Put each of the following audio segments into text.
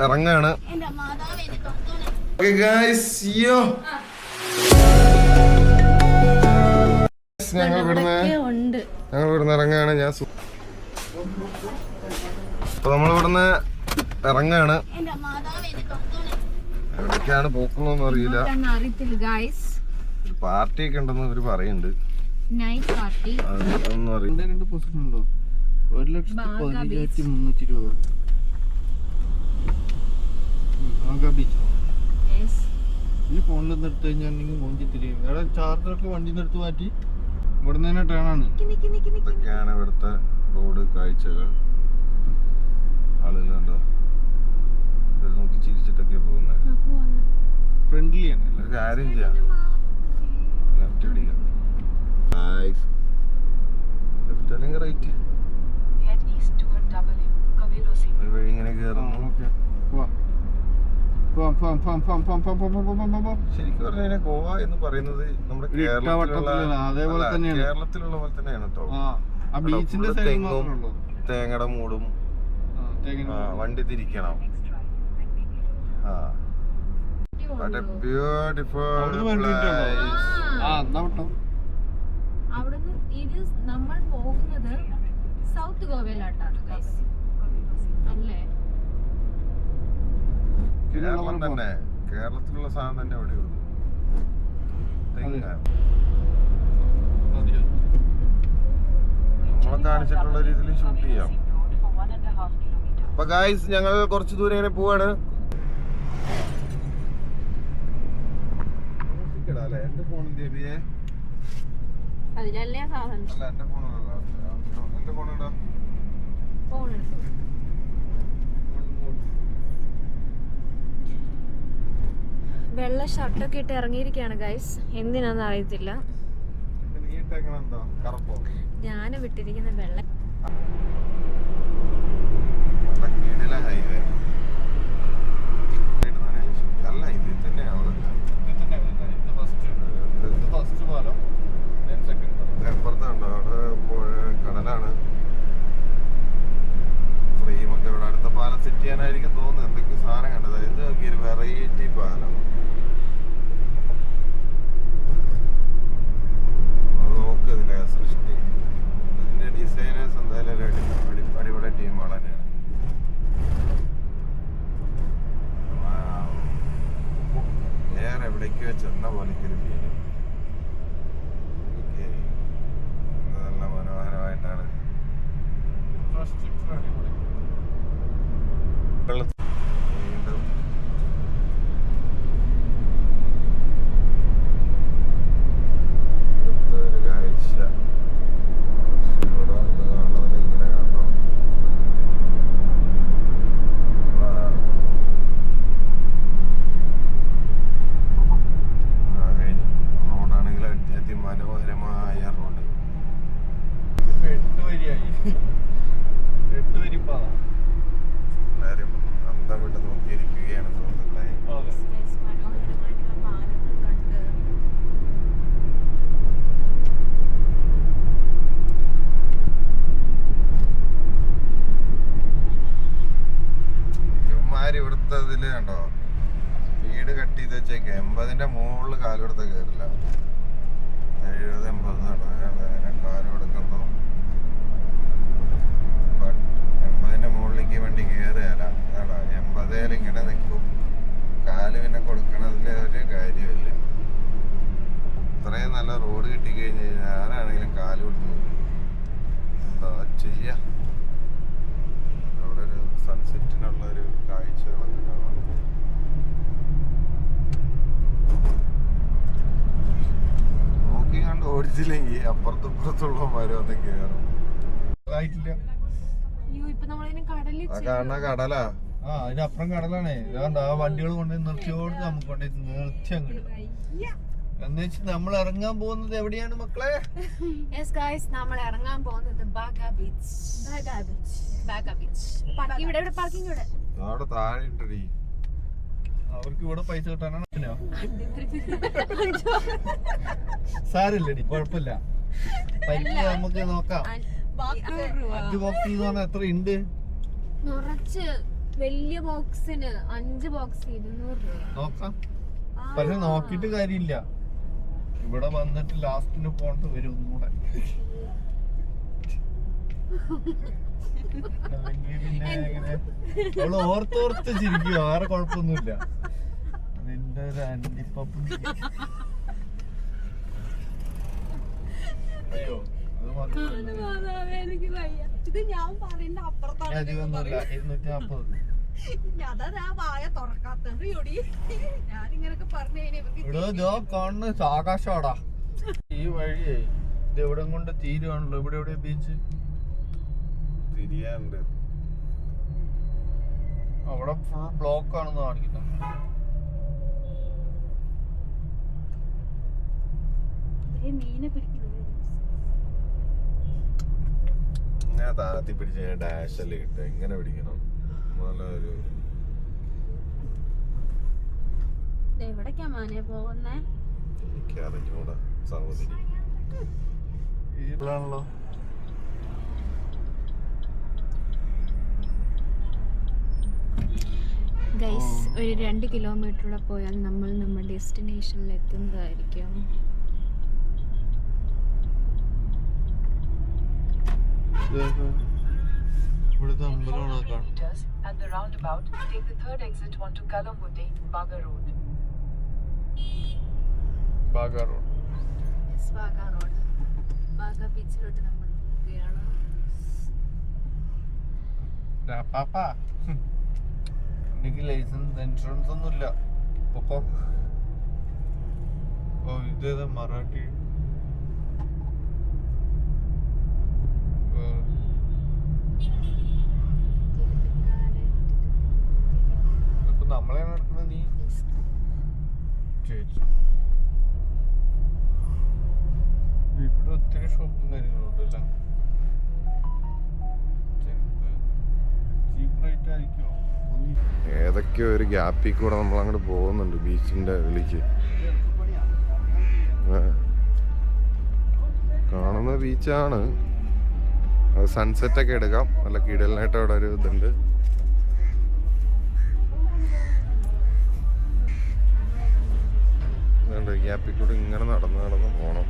ഇറങ്ങാണ്. ഞങ്ങൾ ഇവിടുന്ന് ഇറങ്ങാണ്. അപ്പൊ നമ്മളിവിടുന്ന് ഇറങ്ങാണ്. എവിടേക്കാണ് പോക്കുന്നൊന്നും അറിയില്ല. പാർട്ടി ഒക്കെ ഉണ്ടെന്ന് ഇവര് പറയുന്നുണ്ട്. അതൊന്നും അറിയില്ല. 1,15,320 രൂപ. ഈ ഫോണിലൊന്നും എടുത്തു കഴിഞ്ഞാൽ മോഞ്ചി തിരിയും. ഇവിടെ ചാർജറൊക്കെ വണ്ടിയിൽ നിന്ന് എടുത്ത് മാറ്റി ഇവിടെ നിന്ന് തന്നെ ടേണാണ്. ഇതൊക്കെയാണ് ഇവിടുത്തെ റോഡ് കാഴ്ചകൾ. ആളുകളുണ്ടോ നോക്കി ചിരിച്ചിട്ടൊക്കെ പോകുന്നത്. ഫ്രണ്ട്ലി ആണ്. ഒരു കാര്യം ചെയ്യാം, ലെഫ്റ്റ് പിടിക്കാം. ലെഫ്റ്റ് അല്ലെങ്കിൽ റൈറ്റ് വഴി ഇങ്ങനെ കയറുന്നു. ശരിക്കും പറഞ്ഞാൽ ഗോവ എന്ന് പറയുന്നത് നമ്മുടെ കേരളത്തിലുള്ള പോലെ തന്നെയാണ് കേട്ടോ. തെങ്ങും തേങ്ങയുടെ മൂടും വണ്ടി തിരിക്കണം. നമ്മൾ പോകുന്നത് സൗത്ത് ഗോവയിലാട്ടാണ് അല്ലേ? കേരളം തന്നെ, കേരളത്തിലുള്ള സാധനം തന്നെ അവിടെ ഉള്ളൂ. നമ്മളെ കാണിച്ചിട്ടുള്ള രീതിയിൽ ഷൂട്ട് ചെയ്യാം. അപ്പൊ ഗായ്സ് ഞങ്ങൾ കുറച്ച് ദൂരം ഇങ്ങനെ പോവാണ്. എന്റെ ഫോൺ ദേവിയെ അതിലല്ലേ സാധനം. അല്ല എന്റെ ഫോണല്ല, എന്റെ ഫോൺ ഇടാ. വെള്ള ഷർട്ടൊക്കെ ഇട്ട് ഇറങ്ങിയിരിക്കുകയാണ് ഗൈസ്. എന്തിനാന്ന് അറിയത്തില്ല. ഞാൻ വിട്ടിരിക്കുന്ന വെള്ള ഹൈവേ അല്ല, ഇതിൽ തന്നെയാണ്. അപ്പുറത്തുണ്ടോ അവിടെ കടലാണ്. ഫ്രെയിമൊക്കെ ഇവിടെ അടുത്ത പാലം സെറ്റ് ചെയ്യാനായിരിക്കും തോന്നുന്നു. എന്തൊക്കെ സാധനം കണ്ടത്. ഇത് നോക്കിയൊരു വെറൈറ്റി പാലം. അത് നോക്ക്, ഇതിന്റെ സൃഷ്ടി, ഇതിന്റെ ഡിസൈനേഴ്സ് എന്തായാലും അടിപൊളി ടീമാണ് തന്നെയാണ്. വേറെ എവിടേക്കോ ചെന്ന പോലെയൊരു ഫീല്. നല്ല മനോഹരമായിട്ടാണ്. വീണ്ടും ഒരു കാഴ്ച ഇവിടെ കാണുന്നതിന് ഇങ്ങനെ കാണണം. റോഡാണെങ്കിൽ അതിമനോഹരമായ റോഡ്. 8 വരിയായി. 8 വരിപ്പാ. എല്ലാരും അന്തം വിട്ട് നോക്കിയിരിക്കുകയാണ് സുഹൃത്തുക്കളെ. മനോഹരമായിട്ടുള്ള പാലങ്ങൾ കണ്ട് ഇവന്മാര് ഇവിടുത്തെ ഇതില് കണ്ടോ, വീട് കട്ട് ചെയ്ത് വെച്ചേക്ക. 80ന്റെ മുകളിൽ കാലെടുത്ത കയറില്ല. 70-80 കാലം എടുക്കുന്നു. 80ന്റെ മുകളിലേക്ക് വണ്ടി കയറുകയല്ല. 80 ഇങ്ങനെ നിൽക്കും. കാല് പിന്നെ കൊടുക്കണതിൽ ഒരു കാര്യമില്ല. ഇത്രയും നല്ല റോഡ് കിട്ടിക്കഴിഞ്ഞ് കഴിഞ്ഞാൽ ആരാണെങ്കിലും കാല് കൊടുത്ത് എന്താ ചെയ്യാ. അവിടെ ഒരു സൺസെറ്റിനുള്ള ഒരു കാഴ്ചകളൊക്കെ കാണാം. നോക്കി കണ്ട് ഓടിച്ചില്ലെങ്കിൽ അപ്പുറത്തുള്ള മരം ഒന്ന് കയറും. കാണുന്ന കടലാ. അതിനപ്പുറം കടലാണേ. ആ വണ്ടികൾ കൊണ്ട് നിർത്തിയോട് നമുക്ക് കൊണ്ട് നിർത്തി അങ്ങോട്ട്. എന്ന് വെച്ചാൽ നമ്മൾ ഇറങ്ങാൻ പോകുന്നത് എവിടെയാണ് മക്കളെ? നമ്മൾ ഇറങ്ങാൻ പോകുന്നത് ബാഗ ബീച്ച്. അവിടെ താഴെ ഉണ്ടടി. അവർക്ക് ഇവിടെ പൈസ കിട്ടാനാണ്. സാരില്ലടി, കുഴപ്പമില്ല. പൈസ നമുക്ക് നോക്കാം. 5 ബോക്സ് എന്ന് പറഞ്ഞാൽ എത്ര ഉണ്ട്? വലിയ ബോക്സിന് 5 ബോക്സ് 200 രൂപ. നോക്കാം. പക്ഷെ നോക്കിട്ട് കാര്യമില്ല, ഇവിടെ വന്നിട്ട് ലാസ്റ്റിന് പോണ്ട് വരും ഒന്നുകൂടെ. അല്ലെങ്കിൽ പിന്നെ ഇങ്ങനെ അവള് ഓർത്തോർത്ത് ചിരിക്കുക, വേറെ കുഴപ്പമൊന്നുമില്ല. നിന്റെ ഒരു അണ്ടിപ്പപ്പ്. അയ്യോ എനിക്ക് വയ്യ. ഇത് ഞാൻ പറയുന്ന അപ്പുറത്താണ്. അധികമൊന്നുമില്ല, 240. അതാ വായ തുറക്കാത്തത്. ഞാനിങ്ങനൊക്കെ പറഞ്ഞു ഇവിടെ ഇതോ കാണുന്ന ആകാശമാടാ. ഈ വഴിയേ ഇത് എവിടെ കൊണ്ട് തീരുവാണല്ലോ. ഇവിടെ എവിടെ ബീച്ച് തിരിയാണ്ട് അവിടെ ഫുൾ ബ്ലോക്ക് ആണെന്ന് കാണിക്കുന്നത്. മീനെ പിടിക്കുന്നത് ഇങ്ങനെ താത്തി പിടിച്ച് ഡാഷ് അല്ലേ കിട്ടുക. എങ്ങനെ പിടിക്കണം? നല്ലൊരു എവിടേക്കാ മാനെ പോകുന്നേ? എനിക്കറിഞ്ഞൂടാ സഹോദരി. ഇതിലാണല്ലോ. ഗൈസ്, ഒരു 2 കിലോമീറ്റർ പോയാൽ നമ്മൾ നമ്മുടെ ഡെസ്റ്റിനേഷനിൽ എത്തുന്നതായിരിക്കും. ഇവിടുത്തെ അമ്പലമാണ് കാണുന്നത്. At the roundabout, take the third exit onto Kalambuti, Baga Road. Baga road. Baga road, Baga ബീച്ചിലോട്ട് നമ്മൾ പോവുകയാണ്. പാപ്പാ, എനിക്ക് ലൈസൻസ് ഇൻഷുറൻസ് ഒന്നുമില്ല. പൊക്കോ. ഓ ഇതേതാ മറാഠി. ഇപ്പൊ നമ്മളെ നടക്കണ നീ ചേച്ചി. ഇവിടെ ഒത്തിരി ഷോപ്പും കാര്യങ്ങളുണ്ടല്ലോ. ചീപ്പ് റേറ്റ് ആയിരിക്കുമോ? ഏതൊക്കെയോ ഒരു ഗ്യാപ്പിൽ കൂടെ നമ്മൾ അങ്ങോട്ട് പോകുന്നുണ്ട് ബീച്ചിന്റെ വിളിക്ക്. കാണുന്ന ബീച്ചാണ്. അത് സൺസെറ്റ് ഒക്കെ എടുക്കാം. നല്ല കിടലിനായിട്ട് അവിടെ ഒരു ഇതുണ്ട്. ഗ്യാപ്പിൽ കൂടെ ഇങ്ങനെ നടന്ന് പോണം.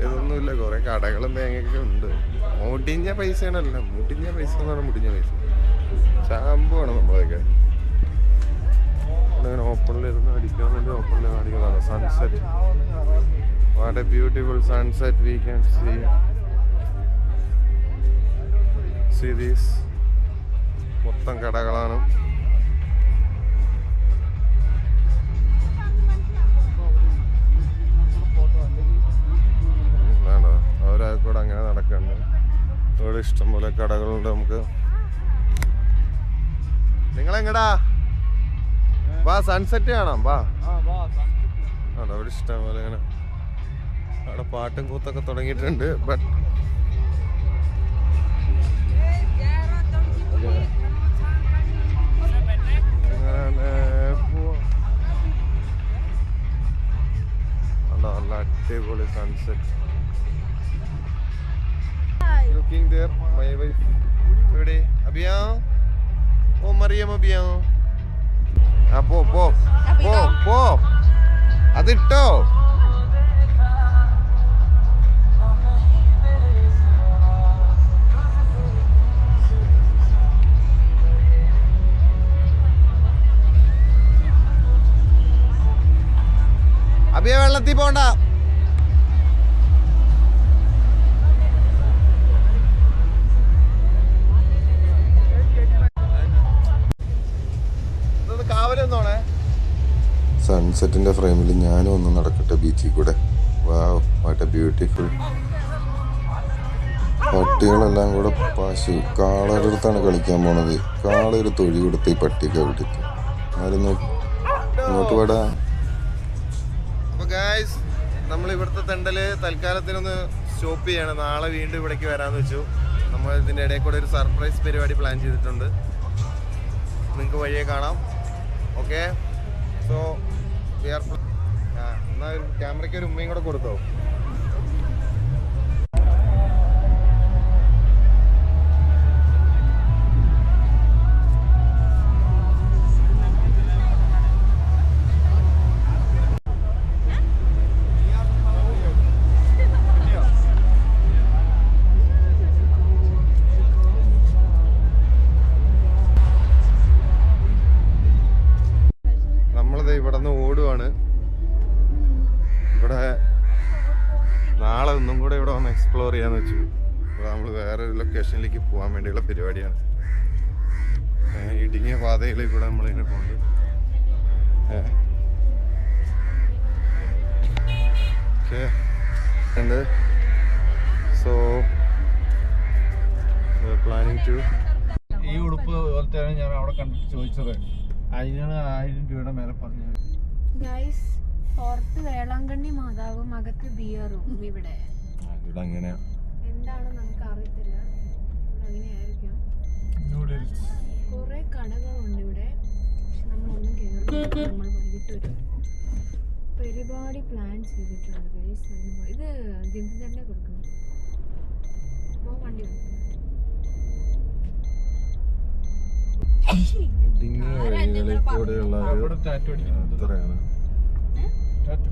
ഇതൊന്നുമില്ല, കുറെ കടകളും തേങ്ങയൊക്കെ ഉണ്ട്. മുടിഞ്ഞ പൈസയാണല്ല, മുടിഞ്ഞ പൈസ എന്ന് പറഞ്ഞാൽ മുടിഞ്ഞ പൈസ. ഷാമ്പു ആണ് നമ്മളൊക്കെ അങ്ങനെ ഓപ്പണിലിരുന്ന് അടിക്കാൻ വേണ്ടി ഓപ്പണിൽ കാണിക്കുന്നതാണ്. Sunset, what a beautiful sunset we can see these. മൊത്തം കടകളാണ്. അവരായിക്കൂടെ അങ്ങനെ നടക്കുന്നുണ്ട്. ഇവിടെ ഇഷ്ടംപോലെ കടകളുണ്ട്. നമുക്ക് നിങ്ങളെങ്ങടാ വാ, സൺസെറ്റ് കാണാം വാ. അവിടെ ഇഷ്ടംപോലെ ഇങ്ങനെ അവിടെ പാട്ടും കൂത്തൊക്കെ തുടങ്ങിയിട്ടുണ്ട്. ബട്ട് നല്ല അടിപൊളി sunset. Looking there, my wife. എവിടെ അബിയാ? ഓ മറിയം അബിയാ. ആ പോ പോ പോ പോ, അതിട്ടോ. അബിയ വെള്ളത്തിൽ പോണ്ട. സൺസെറ്റിന്റെ ഫ്രെയിമിൽ ഞാനും ഒന്ന് നടക്കട്ടെ ബീച്ചിൽ കൂടെ. വാവ്, വാട്ട് എ ബ്യൂട്ടിഫുൾ. പട്ടികളെല്ലാം കൂടെ പാശു. കാളയുടെ അടുത്താണ് കളിക്കാൻ പോണത്. കാള ഒരു തൊഴി കൊടുത്ത് ഈ പട്ടിയൊക്കെ വിട്ടിട്ട് ആയിരുന്നു ഇങ്ങോട്ട് വിടാ. അപ്പൊ ഗായ്സ്, നമ്മൾ ഇവിടുത്തെ തെണ്ടല് തൽക്കാലത്തിനൊന്ന് സ്റ്റോപ്പ് ചെയ്യാണ്. നാളെ വീണ്ടും ഇവിടേക്ക് വരാന്ന് വെച്ചു. നമ്മൾ ഇതിന്റെ ഇടയിൽ കൂടെ ഒരു സർപ്രൈസ് പരിപാടി പ്ലാൻ ചെയ്തിട്ടുണ്ട്. നിങ്ങൾക്ക് വഴിയെ കാണാം. ഓക്കെ, സോ എന്നാ ക്യാമറയ്ക്ക് ഒരു ഉമ്മയും കൂടെ കൊടുത്തോ. പാതയിലേക്ക് കൂടെ നമ്മളിങ്ങനെ പോകുന്നത്. And so we're planning to. ഈ ഉടുപ്പ് പോലത്തെയാണ് ഞാൻ അവിടെ കണ്ടിട്ട് ചോദിച്ചത്. അതിനാണ് 1000 രൂപയുടെ മേലെ പറഞ്ഞത്. ഗൈസ്, പുറത്ത് വേളാങ്കണ്ണി മാതാവും അകത്ത് ബിയറും ഇവിടെ അങ്ങനെയാ. എന്താണ് നമുക്ക് അറിയത്തില്ല. ഇവിടെ അങ്ങനെയായിരിക്കും. കുറെ കടകളുണ്ട് ഇവിടെ. പക്ഷെ നമ്മളൊന്നും കയറുന്നില്ല. നമ്മൾ വൈകിട്ട് ഒരു പരിപാടി പ്ലാൻ ചെയ്തിട്ടുണ്ട് ഗൈസ്. ഇത് ജിന്ദു തന്നെ കൊടുക്കുന്നത്. വണ്ടി ഇടുങ്ങിയ വഴികളിൽ കൂടെയുള്ള അവിടെ ടാറ്റു അടിക്കുന്നത്. എത്രയാണ് ടാറ്റു.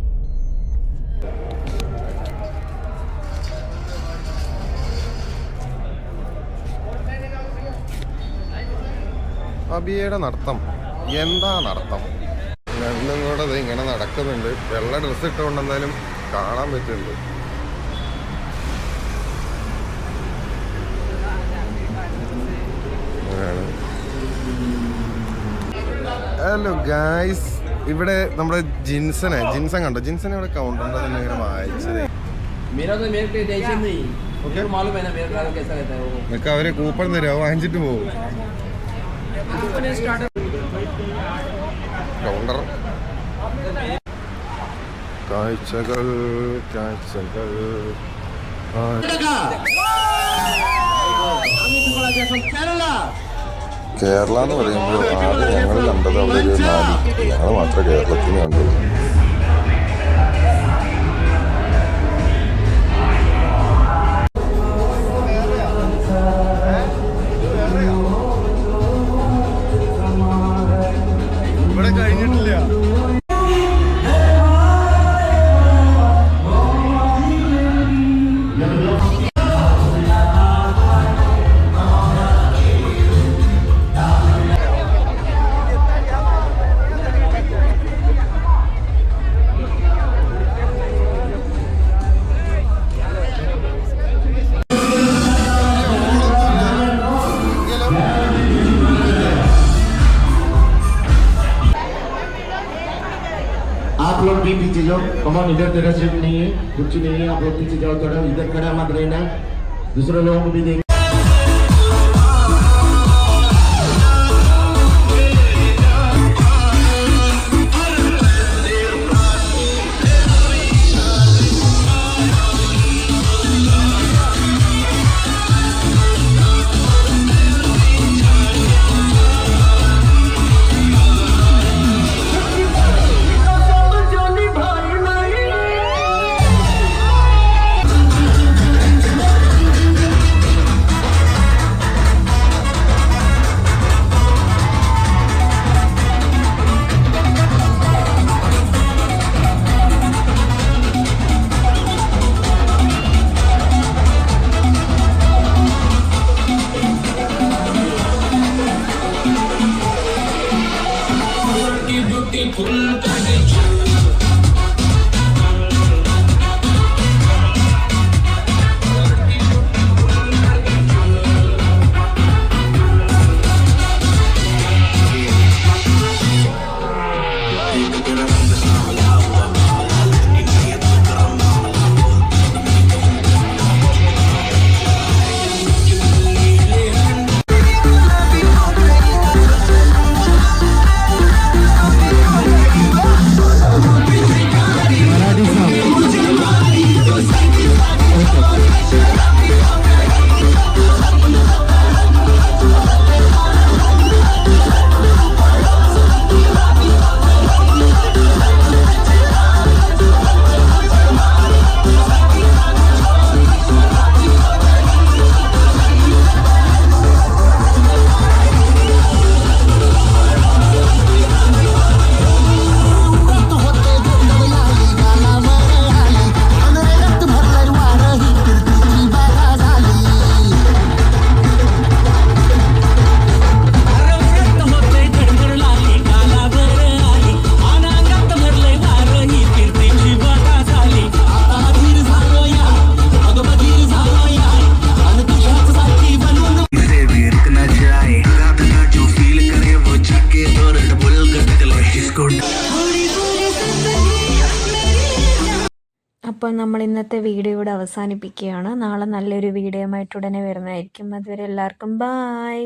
അബിയയുടെ നടത്തം എന്താ നടത്തം? രണ്ടും കൂടെ ഇത് ഇങ്ങനെ നടക്കുന്നുണ്ട്. വെള്ള ഡ്രസ്സ് ഇട്ടുകൊണ്ട് എന്തായാലും കാണാൻ പറ്റുന്നുണ്ട്. ഹലോ ഗായ്സ്, ഇവിടെ നമ്മുടെ ജിൻസൻ കണ്ടോ? ജിൻസൻ ഇവിടെ കൗണ്ടറിന്റെ തന്നെ ഇങ്ങനെ വായിച്ചത്. നിനക്ക് അവര് കൂപ്പൺ തരുമോ? വാങ്ങിച്ചിട്ട് പോകും. കൗണ്ടർ കാഴ്ചകൾ കാഴ്ചകൾ. കേരള എന്ന് പറയുമ്പോൾ ആദ്യം ഞങ്ങൾ കണ്ടത് അവിടെ ഒരു 4, ഞങ്ങൾ മാത്രമേ കേരളത്തിൽ കണ്ടുള്ളൂ. ഇവിടെ കഴിഞ്ഞിട്ടില്ല. आप लोग भी पीछे जाओ, कमान इधर तेरा सीट नहीं है, कुछ नहीं है, आप लोग पीछे जाओ थोड़ा, इधर खड़ा मत रहना, दूसरे लोगों को भी देंगे. അപ്പോൾ നമ്മൾ ഇന്നത്തെ വീഡിയോ ഇവിടെ അവസാനിപ്പിക്കുകയാണ്. നാളെ നല്ലൊരു വീഡിയോ ആയിട്ട് ഉടനെ വരുന്നതായിരിക്കും. അതുവരെ എല്ലാവർക്കും ബായ്.